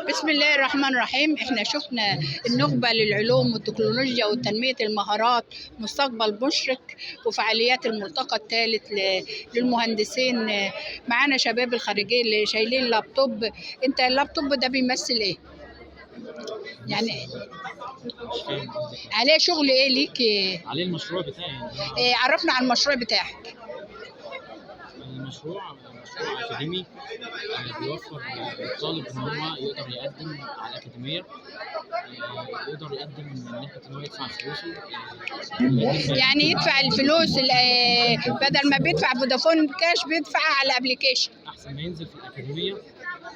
بسم الله الرحمن الرحيم. احنا شفنا النخبة للعلوم والتكنولوجيا وتنمية المهارات مستقبل مشرق وفعاليات الملتقى الثالث للمهندسين. معانا شباب الخريجين اللي شايلين لابتوب. انت اللابتوب ده بيمثل ايه؟ يعني عليه شغل ايه ليك؟ عليه المشروع بتاعي. عرفنا عن المشروع بتاعك. المشروع أكاديمي بيوفر للطالب إن هو يقدر يقدم على الأكاديمية، يقدر يقدم من ناحية إن هو يدفع فلوسه. يعني يدفع الفلوس بدل ما بيدفع فودافون كاش بيدفع على الابليكيشن. أحسن ما ينزل في الأكاديمية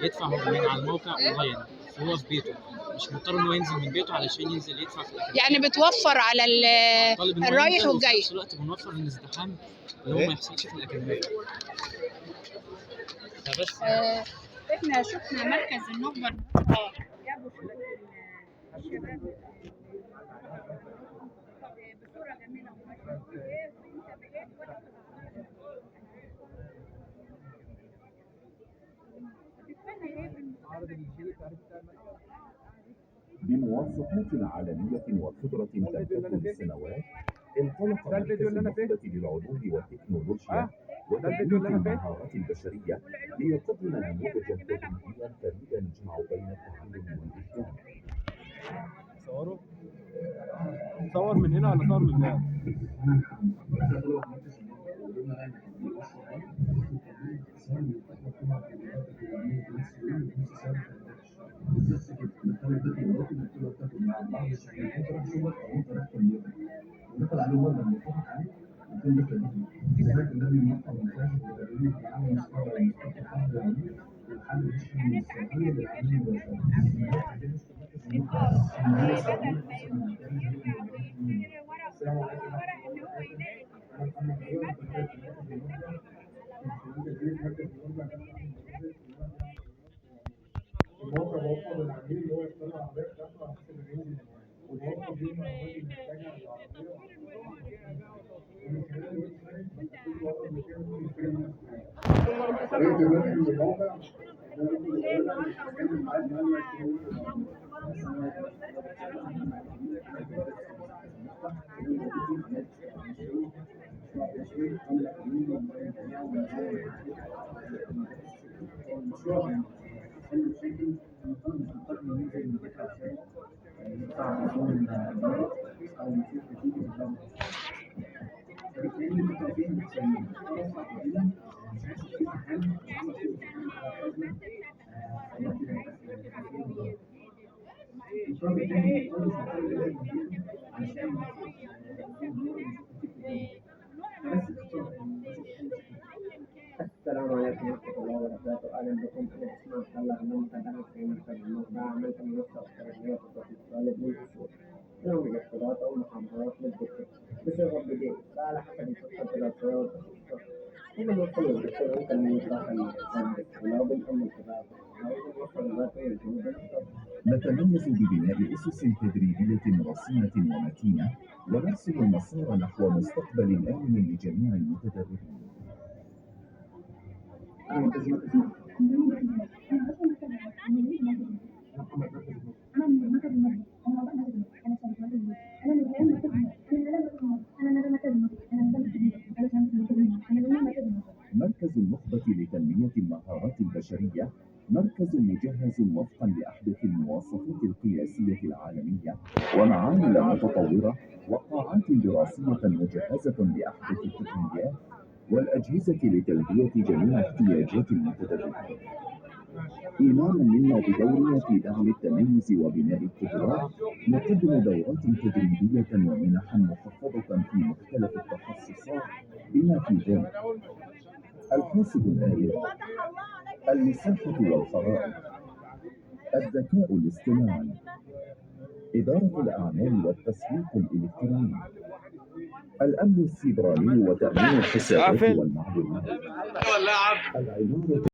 يدفع هو من على الموقع أونلاين وهو في بيته، مش مضطر إنه ينزل من بيته علشان ينزل يدفع في الأكاديمية. يعني بتوفر على الرايح والجاي. وفي نفس الوقت بنوفر الازدحام اللي هو ما يحصلش في الأكاديمية. فبس احنا شفنا مركز النخبة جابوا الشباب بصورة جميلة بمواصفات عالمية وخبرة تمتد لسنوات، انطلق مركز النخبة للعلوم والتكنولوجيا وتنمية المهارات البشرية ليقدم نموذجا تدريبيا فريدا يجمع بين التعلم والإبداع. صور من هنا ولا صور من هنا؟ السلام عليكم ورحمة الله وبركاته. أهلا بكم. أنا اسمي محمد أنا متابع في مركز النخبة. عملت منصة إلكترونية تضاف للطالب من الأصول برامج اختلاط أو محاضرات للدكتور بصيغة بديل على حسب الخطة الدراسية والتخصص. هنا نوصل للدكتور ممكن نوصل للمهندس ولو بالأم الكبار أو نوصل للراتب الجنوب الأفضل. نتميز ببناء أسس تدريبية رصينة ومتينة ونرسم المسار نحو مستقبل آمن لجميع المتدربين. مركز النخبة لتنمية المهارات البشرية مركز مجهز وفقا لأحدث المواصفات القياسية العالمية ومعامل متطورة وقاعات دراسية مجهزة بأحدث التقنيات والأجهزة لتلبية جميع احتياجات المتدربين. إيمانا منا بدورنا في دعم التميز وبناء القدرات، نقدم دورات تدريبية ومنحا مخفضة في مختلف التخصصات بما في ذلك الحاسب الآلي، المساحة والخرائط، الذكاء الاصطناعي، إدارة الأعمال والتسويق الإلكتروني، الأمن السيبراني وتأمين الحسابات والمعلومات، العمارة